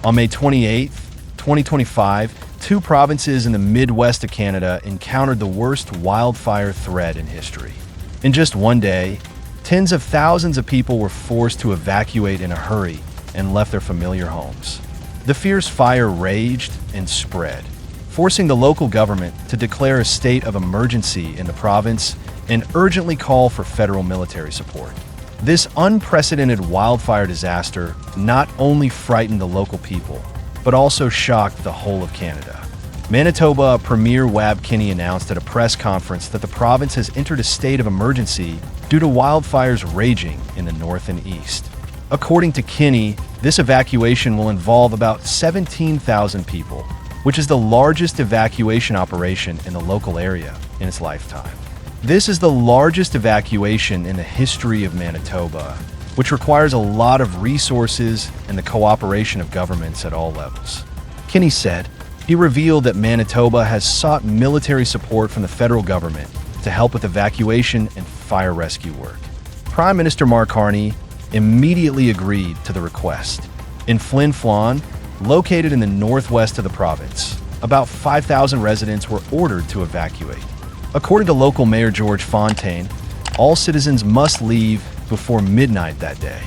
On May 28, 2025, two provinces in the Midwest of Canada encountered the worst wildfire threat in history. In just one day, tens of thousands of people were forced to evacuate in a hurry and left their familiar homes. The fierce fire raged and spread, forcing the local government to declare a state of emergency in the province and urgently call for federal military support. This unprecedented wildfire disaster not only frightened the local people, but also shocked the whole of Canada. Manitoba Premier Wab Kinney announced at a press conference that the province has entered a state of emergency due to wildfires raging in the north and east. According to Kinney, this evacuation will involve about 17,000 people, which is the largest evacuation operation in the local area in its lifetime. This is the largest evacuation in the history of Manitoba, which requires a lot of resources and the cooperation of governments at all levels. Kinney said he revealed that Manitoba has sought military support from the federal government to help with evacuation and fire rescue work. Prime Minister Mark Carney immediately agreed to the request. In Flin Flon, located in the northwest of the province, about 5,000 residents were ordered to evacuate. According to local Mayor George Fontaine, all citizens must leave before midnight that day.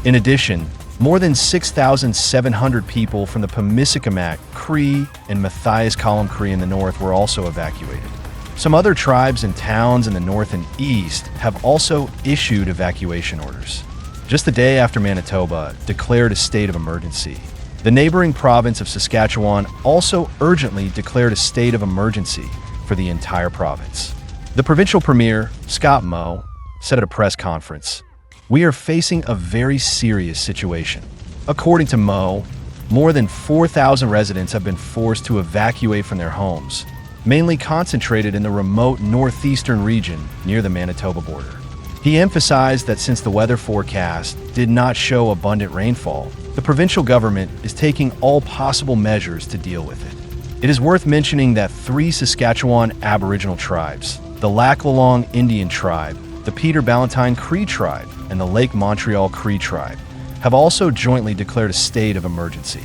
In addition, more than 6,700 people from the Pimicikamak, Cree, and Matthias Column Cree in the north were also evacuated. Some other tribes and towns in the north and east have also issued evacuation orders. Just the day after Manitoba declared a state of emergency, the neighboring province of Saskatchewan also urgently declared a state of emergency for the entire province. The provincial premier, Scott Moe, said at a press conference, "We are facing a very serious situation." According to Moe, more than 4,000 residents have been forced to evacuate from their homes, mainly concentrated in the remote northeastern region near the Manitoba border. He emphasized that since the weather forecast did not show abundant rainfall, the provincial government is taking all possible measures to deal with it. It is worth mentioning that 3 Saskatchewan Aboriginal tribes, the Lac La Longue Indian tribe, the Peter Ballantine Cree tribe, and the Lake Montreal Cree tribe, have also jointly declared a state of emergency.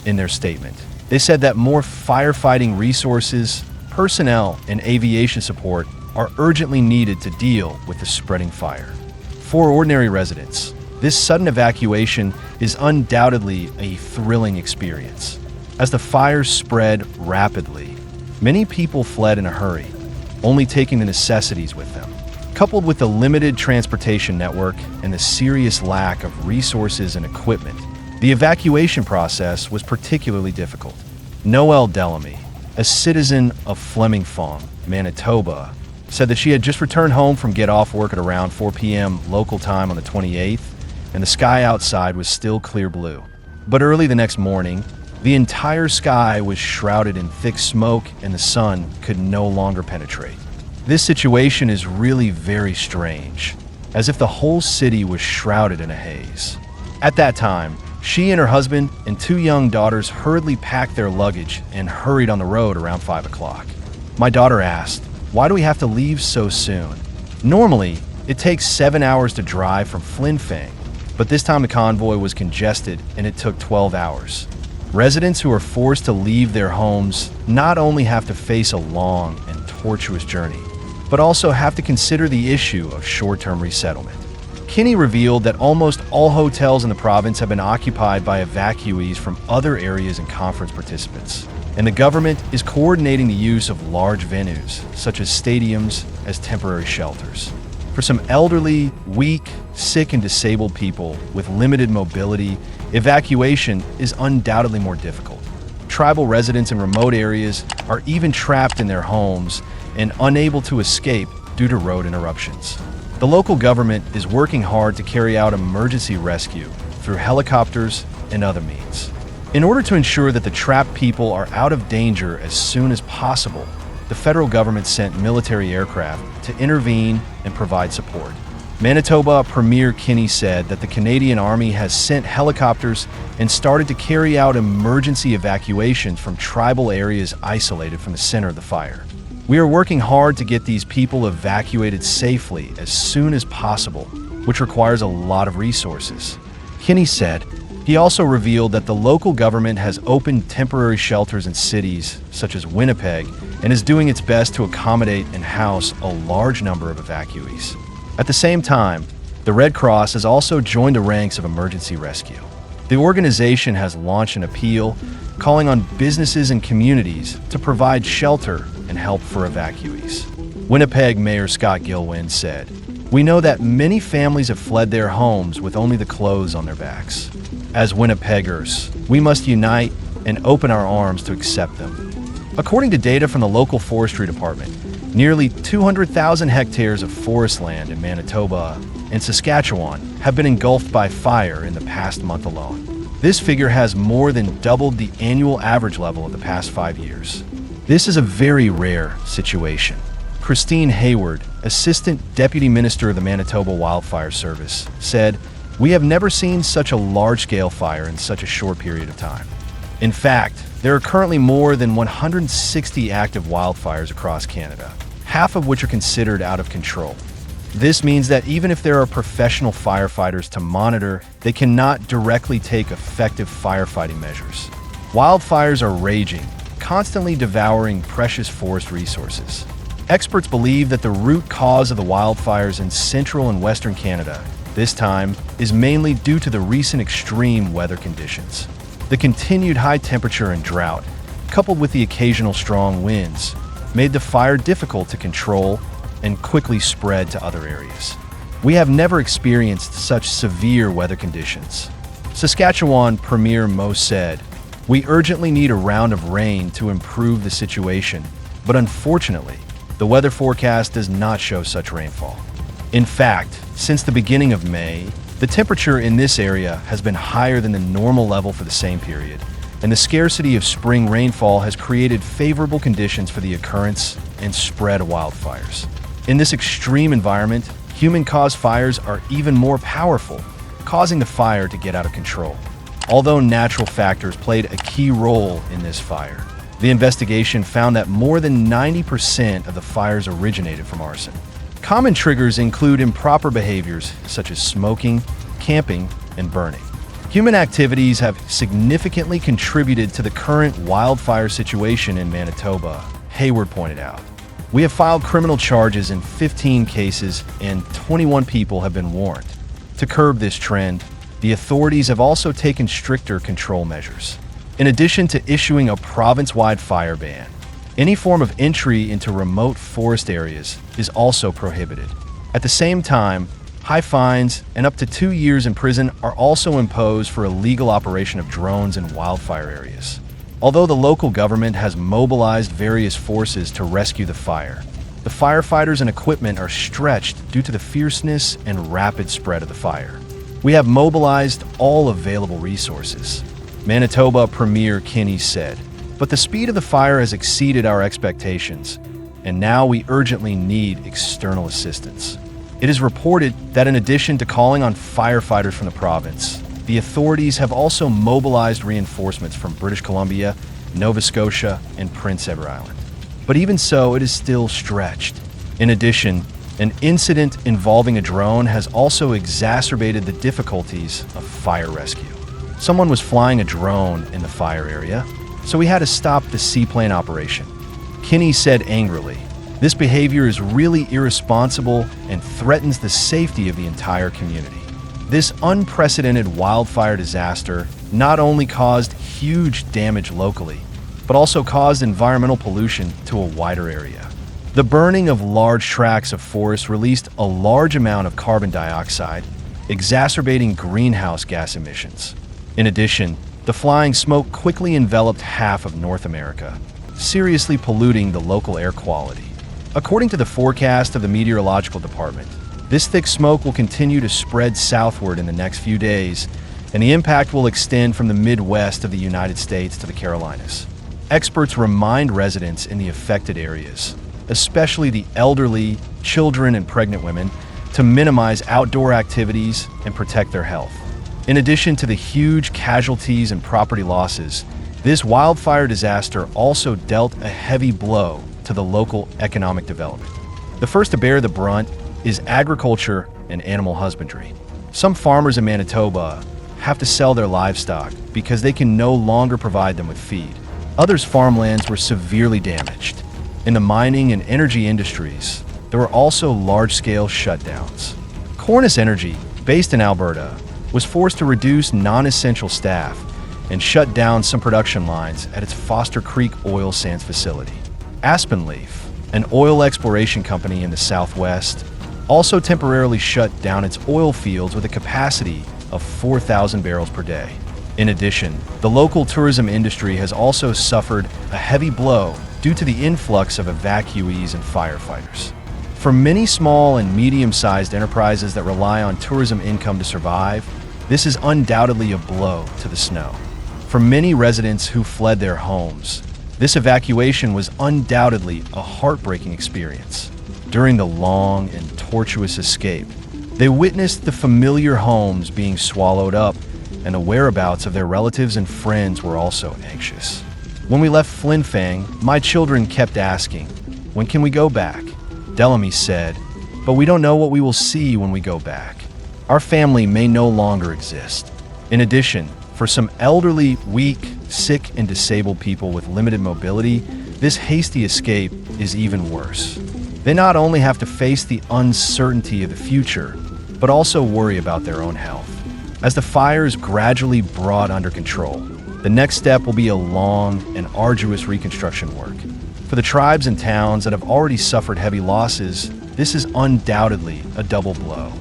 In their statement, they said that more firefighting resources, personnel, and aviation support are urgently needed to deal with the spreading fire. For ordinary residents, this sudden evacuation is undoubtedly a thrilling experience. As the fire spread rapidly, many people fled in a hurry, only taking the necessities with them. Coupled with the limited transportation network and the serious lack of resources and equipment, the evacuation process was particularly difficult. Noelle Delamy, a citizen of Flemington, Manitoba, said that she had just returned home from get off work at around 4 p.m. local time on the 28th, and the sky outside was still clear blue. But early the next morning, the entire sky was shrouded in thick smoke and the sun could no longer penetrate. This situation is really very strange, as if the whole city was shrouded in a haze. At that time, she and her husband and 2 young daughters hurriedly packed their luggage and hurried on the road around 5 o'clock. My daughter asked, "Why do we have to leave so soon? Normally, it takes 7 hours to drive from Flin Flon, but this time the convoy was congested and it took 12 hours. Residents who are forced to leave their homes not only have to face a long and tortuous journey, but also have to consider the issue of short-term resettlement. Kinney revealed that almost all hotels in the province have been occupied by evacuees from other areas and conference participants, and the government is coordinating the use of large venues, such as stadiums, as temporary shelters. For some elderly, weak, sick, and disabled people with limited mobility, evacuation is undoubtedly more difficult. Tribal residents in remote areas are even trapped in their homes and unable to escape due to road interruptions. The local government is working hard to carry out emergency rescue through helicopters and other means. In order to ensure that the trapped people are out of danger as soon as possible, the federal government sent military aircraft to intervene and provide support. Manitoba Premier Kinney said that the Canadian Army has sent helicopters and started to carry out emergency evacuations from tribal areas isolated from the center of the fire. "We are working hard to get these people evacuated safely as soon as possible, which requires a lot of resources," Kinney said, He also revealed that the local government has opened temporary shelters in cities such as Winnipeg and is doing its best to accommodate and house a large number of evacuees. At the same time, the Red Cross has also joined the ranks of emergency rescue. The organization has launched an appeal calling on businesses and communities to provide shelter and help for evacuees. Winnipeg Mayor Scott Gilwin said, "We know that many families have fled their homes with only the clothes on their backs. As Winnipeggers, we must unite and open our arms to accept them." According to data from the local forestry department, nearly 200,000 hectares of forest land in Manitoba and Saskatchewan have been engulfed by fire in the past month alone. This figure has more than doubled the annual average level of the past 5 years. This is a very rare situation. Christine Hayward, Assistant Deputy Minister of the Manitoba Wildfire Service, said, "We have never seen such a large-scale fire in such a short period of time. In fact, there are currently more than 160 active wildfires across Canada, half of which are considered out of control. This means that even if there are professional firefighters to monitor, they cannot directly take effective firefighting measures. Wildfires are raging, constantly devouring precious forest resources. Experts believe that the root cause of the wildfires in central and western Canada, this time, is mainly due to the recent extreme weather conditions. The continued high temperature and drought, coupled with the occasional strong winds, made the fire difficult to control and quickly spread to other areas. We have never experienced such severe weather conditions." Saskatchewan Premier Mo said, "We urgently need a round of rain to improve the situation, but unfortunately, the weather forecast does not show such rainfall. In fact, since the beginning of May, the temperature in this area has been higher than the normal level for the same period, and the scarcity of spring rainfall has created favorable conditions for the occurrence and spread of wildfires. In this extreme environment, human-caused fires are even more powerful, causing the fire to get out of control. Although natural factors played a key role in this fire, the investigation found that more than 90% of the fires originated from arson. Common triggers include improper behaviors such as smoking, camping, and burning. Human activities have significantly contributed to the current wildfire situation in Manitoba," Hayward pointed out. "We have filed criminal charges in 15 cases and 21 people have been warned. To curb this trend, the authorities have also taken stricter control measures. In addition to issuing a province-wide fire ban, any form of entry into remote forest areas is also prohibited. At the same time, high fines and up to 2 years in prison are also imposed for illegal operation of drones in wildfire areas. Although the local government has mobilized various forces to rescue the fire, the firefighters and equipment are stretched due to the fierceness and rapid spread of the fire. We have mobilized all available resources," Manitoba Premier Kinney said. "But the speed of the fire has exceeded our expectations, and now we urgently need external assistance." It is reported that in addition to calling on firefighters from the province, the authorities have also mobilized reinforcements from British Columbia, Nova Scotia, and Prince Edward Island. But even so, it is still stretched. In addition, an incident involving a drone has also exacerbated the difficulties of fire rescue. Someone was flying a drone in the fire area, so we had to stop the seaplane operation. Kinney said angrily, "This behavior is really irresponsible and threatens the safety of the entire community." This unprecedented wildfire disaster not only caused huge damage locally, but also caused environmental pollution to a wider area. The burning of large tracts of forest released a large amount of carbon dioxide, exacerbating greenhouse gas emissions. In addition, the flying smoke quickly enveloped half of North America, seriously polluting the local air quality. According to the forecast of the Meteorological Department, this thick smoke will continue to spread southward in the next few days, and the impact will extend from the Midwest of the United States to the Carolinas. Experts remind residents in the affected areas, especially the elderly, children, and pregnant women, to minimize outdoor activities and protect their health. In addition to the huge casualties and property losses, this wildfire disaster also dealt a heavy blow to the local economic development. The first to bear the brunt is agriculture and animal husbandry. Some farmers in Manitoba have to sell their livestock because they can no longer provide them with feed. Others' farmlands were severely damaged. In the mining and energy industries, there were also large-scale shutdowns. Cornus Energy, based in Alberta, was forced to reduce non-essential staff and shut down some production lines at its Foster Creek oil sands facility. Aspenleaf, an oil exploration company in the Southwest, also temporarily shut down its oil fields with a capacity of 4,000 barrels per day. In addition, the local tourism industry has also suffered a heavy blow due to the influx of evacuees and firefighters. For many small and medium-sized enterprises that rely on tourism income to survive, this is undoubtedly a blow to the snow. For many residents who fled their homes, this evacuation was undoubtedly a heartbreaking experience. During the long and tortuous escape, they witnessed the familiar homes being swallowed up, and the whereabouts of their relatives and friends were also anxious. When we left Flin Flon, my children kept asking, "When can we go back?" Delamy said, "But we don't know what we will see when we go back. Our family may no longer exist." In addition, for some elderly, weak, sick, and disabled people with limited mobility, this hasty escape is even worse. They not only have to face the uncertainty of the future, but also worry about their own health. As the fires gradually brought under control, the next step will be a long and arduous reconstruction work. For the tribes and towns that have already suffered heavy losses, this is undoubtedly a double blow.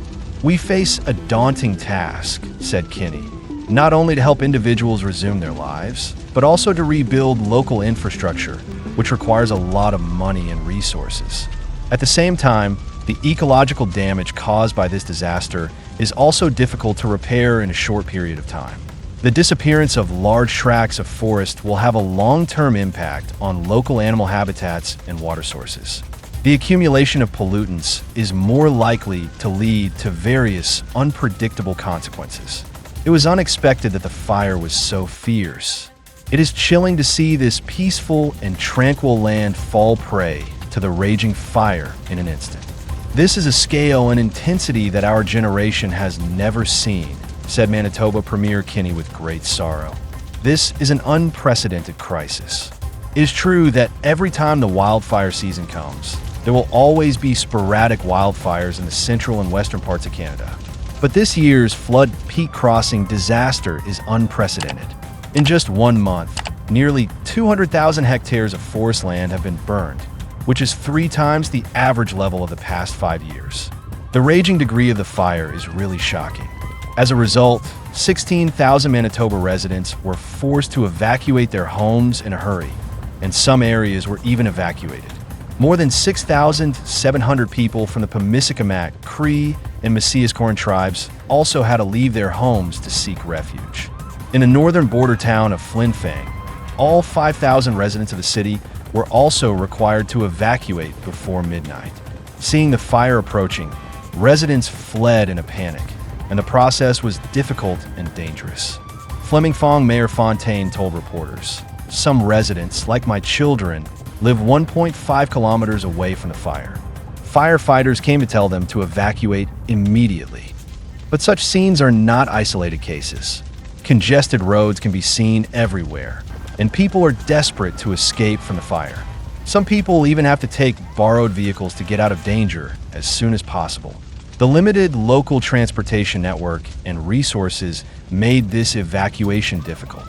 "We face a daunting task," said Kinney, "not only to help individuals resume their lives, but also to rebuild local infrastructure, which requires a lot of money and resources. At the same time, the ecological damage caused by this disaster is also difficult to repair in a short period of time. The disappearance of large tracts of forest will have a long-term impact on local animal habitats and water sources. The accumulation of pollutants is more likely to lead to various unpredictable consequences. It was unexpected that the fire was so fierce. It is chilling to see this peaceful and tranquil land fall prey to the raging fire in an instant. This is a scale and intensity that our generation has never seen," said Manitoba Premier Kinney with great sorrow. "This is an unprecedented crisis. It is true that every time the wildfire season comes, there will always be sporadic wildfires in the central and western parts of Canada. But this year's flood peak crossing disaster is unprecedented. In just 1 month, nearly 200,000 hectares of forest land have been burned, which is 3 times the average level of the past 5 years. The raging degree of the fire is really shocking. As a result, 16,000 Manitoba residents were forced to evacuate their homes in a hurry, and some areas were even evacuated. More than 6,700 people from the Pimiciikamak, Cree, and Masiaskoran tribes also had to leave their homes to seek refuge. In the northern border town of Flin Flon, all 5,000 residents of the city were also required to evacuate before midnight. Seeing the fire approaching, residents fled in a panic, and the process was difficult and dangerous. Flin Flon Mayor Fontaine told reporters, "Some residents, like my children, live 1.5 kilometers away from the fire. Firefighters came to tell them to evacuate immediately." But such scenes are not isolated cases. Congested roads can be seen everywhere, and people are desperate to escape from the fire. Some people even have to take borrowed vehicles to get out of danger as soon as possible. The limited local transportation network and resources made this evacuation difficult.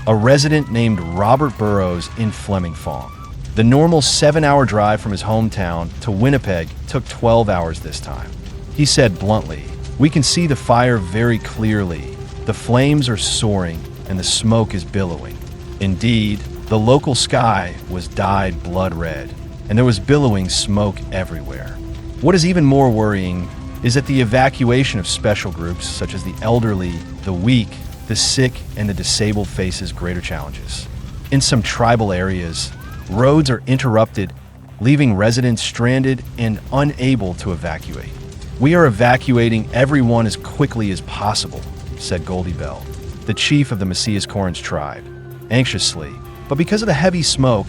A resident named Robert Burrows in Flin Flon. The normal 7-hour drive from his hometown to Winnipeg took 12 hours this time. He said bluntly, "We can see the fire very clearly. The flames are soaring and the smoke is billowing." Indeed, the local sky was dyed blood red, and there was billowing smoke everywhere. What is even more worrying is that the evacuation of special groups such as the elderly, the weak, the sick, and the disabled faces greater challenges. In some tribal areas, roads are interrupted, leaving residents stranded and unable to evacuate. "We are evacuating everyone as quickly as possible," said Goldie Bell, the chief of the Masiaskorans tribe, anxiously. But because of the heavy smoke,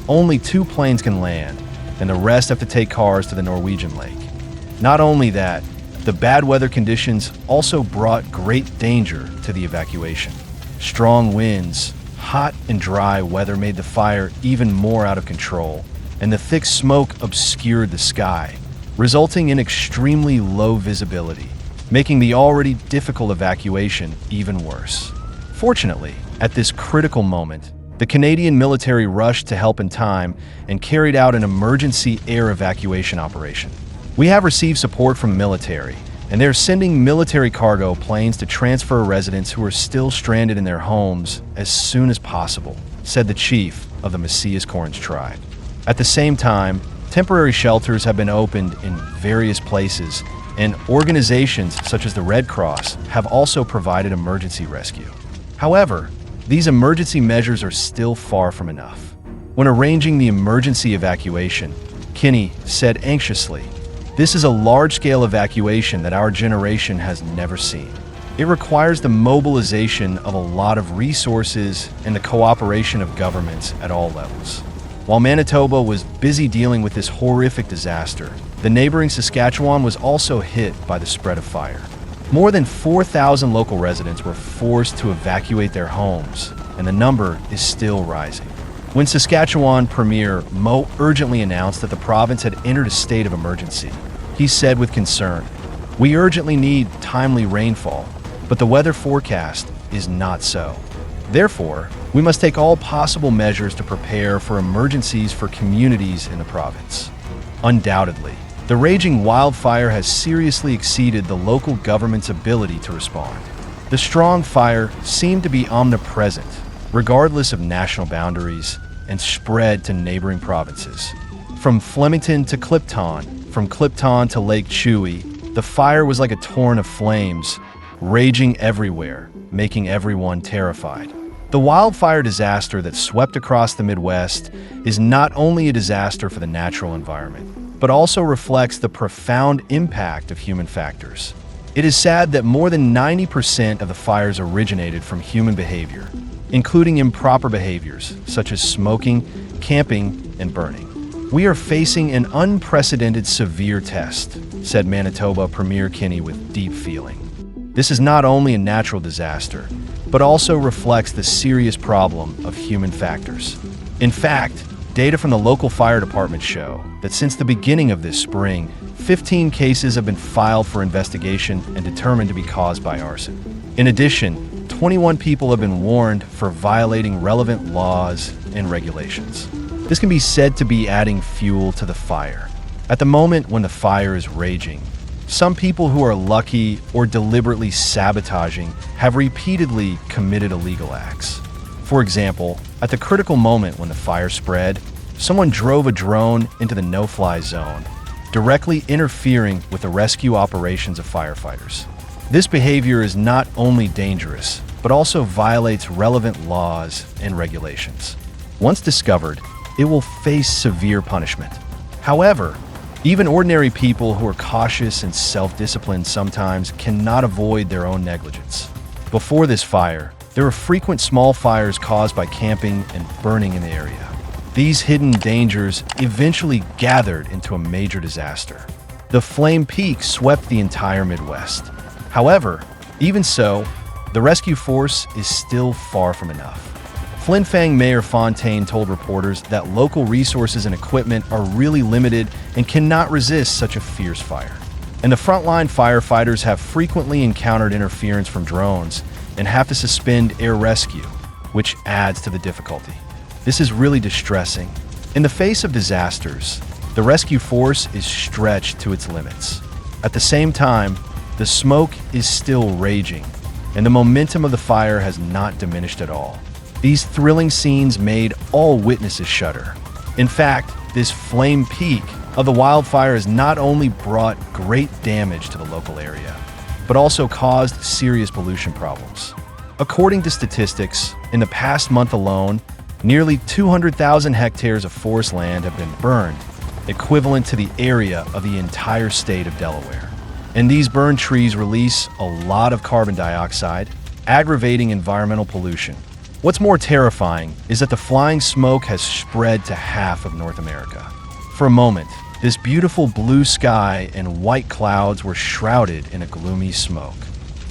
only 2 planes can land, and the rest have to take cars to the Norwegian lake. Not only that, the bad weather conditions also brought great danger to the evacuation. Strong winds, hot and dry weather made the fire even more out of control, and the thick smoke obscured the sky, resulting in extremely low visibility, making the already difficult evacuation even worse. Fortunately, at this critical moment, the Canadian military rushed to help in time and carried out an emergency air evacuation operation. We have received support from the military, and they're sending military cargo planes to transfer residents who are still stranded in their homes as soon as possible, said the chief of the Macias-Correns tribe. At the same time, temporary shelters have been opened in various places, and organizations such as the Red Cross have also provided emergency rescue. However, these emergency measures are still far from enough. When arranging the emergency evacuation, Kinney said anxiously, "This is a large-scale evacuation that our generation has never seen. It requires the mobilization of a lot of resources and the cooperation of governments at all levels." While Manitoba was busy dealing with this horrific disaster, the neighboring Saskatchewan was also hit by the spread of fire. More than 4,000 local residents were forced to evacuate their homes, and the number is still rising. When Saskatchewan Premier Mo urgently announced that the province had entered a state of emergency, he said with concern, "We urgently need timely rainfall, but the weather forecast is not so. Therefore, we must take all possible measures to prepare for emergencies for communities in the province." Undoubtedly, the raging wildfire has seriously exceeded the local government's ability to respond. The strong fire seemed to be omnipresent, regardless of national boundaries, and spread to neighboring provinces. From Flemington to Clipton, from Clipton to Lake Chewy, the fire was like a torrent of flames, raging everywhere, making everyone terrified. The wildfire disaster that swept across the Midwest is not only a disaster for the natural environment, but also reflects the profound impact of human factors. It is sad that more than 90% of the fires originated from human behavior, including improper behaviors such as smoking, camping, and burning. "We are facing an unprecedented severe test," said Manitoba Premier Kinney with deep feeling. "This is not only a natural disaster, but also reflects the serious problem of human factors." In fact, data from the local fire department show that since the beginning of this spring, 15 cases have been filed for investigation and determined to be caused by arson. In addition, 21 people have been warned for violating relevant laws and regulations. This can be said to be adding fuel to the fire. At the moment when the fire is raging, some people who are lucky or deliberately sabotaging have repeatedly committed illegal acts. For example, at the critical moment when the fire spread, someone drove a drone into the no-fly zone, directly interfering with the rescue operations of firefighters. This behavior is not only dangerous, but also violates relevant laws and regulations. Once discovered, it will face severe punishment. However, even ordinary people who are cautious and self-disciplined sometimes cannot avoid their own negligence. Before this fire, there were frequent small fires caused by camping and burning in the area. These hidden dangers eventually gathered into a major disaster. The flame peak swept the entire Midwest. However, even so, the rescue force is still far from enough. Flin Flon Mayor Fontaine told reporters that local resources and equipment are really limited and cannot resist such a fierce fire. And the frontline firefighters have frequently encountered interference from drones and have to suspend air rescue, which adds to the difficulty. This is really distressing. In the face of disasters, the rescue force is stretched to its limits. At the same time, the smoke is still raging, and the momentum of the fire has not diminished at all. These thrilling scenes made all witnesses shudder. In fact, this flame peak of the wildfire has not only brought great damage to the local area, but also caused serious pollution problems. According to statistics, in the past month alone, nearly 200,000 hectares of forest land have been burned, equivalent to the area of the entire state of Delaware. And these burned trees release a lot of carbon dioxide, aggravating environmental pollution. What's more terrifying is that the flying smoke has spread to half of North America. For a moment, This beautiful blue sky and white clouds were shrouded in a gloomy smoke.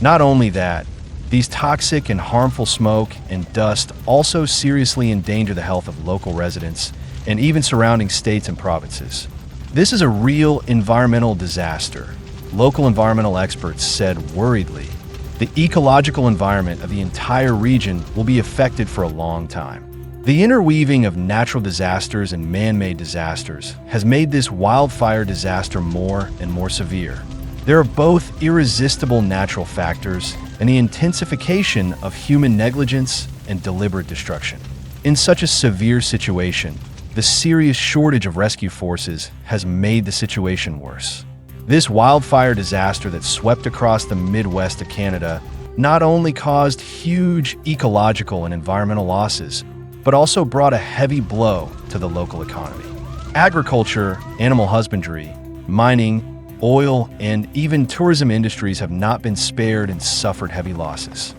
Not only that, these toxic and harmful smoke and dust also seriously endanger the health of local residents and even surrounding states and provinces. This is a real environmental disaster. Local environmental experts said worriedly, the ecological environment of the entire region will be affected for a long time. The interweaving of natural disasters and man-made disasters has made this wildfire disaster more and more severe. There are both irresistible natural factors and the intensification of human negligence and deliberate destruction. In such a severe situation, the serious shortage of rescue forces has made the situation worse. This wildfire disaster that swept across the Midwest of Canada not only caused huge ecological and environmental losses, but also brought a heavy blow to the local economy. Agriculture, animal husbandry, mining, oil, and even tourism industries have not been spared and suffered heavy losses.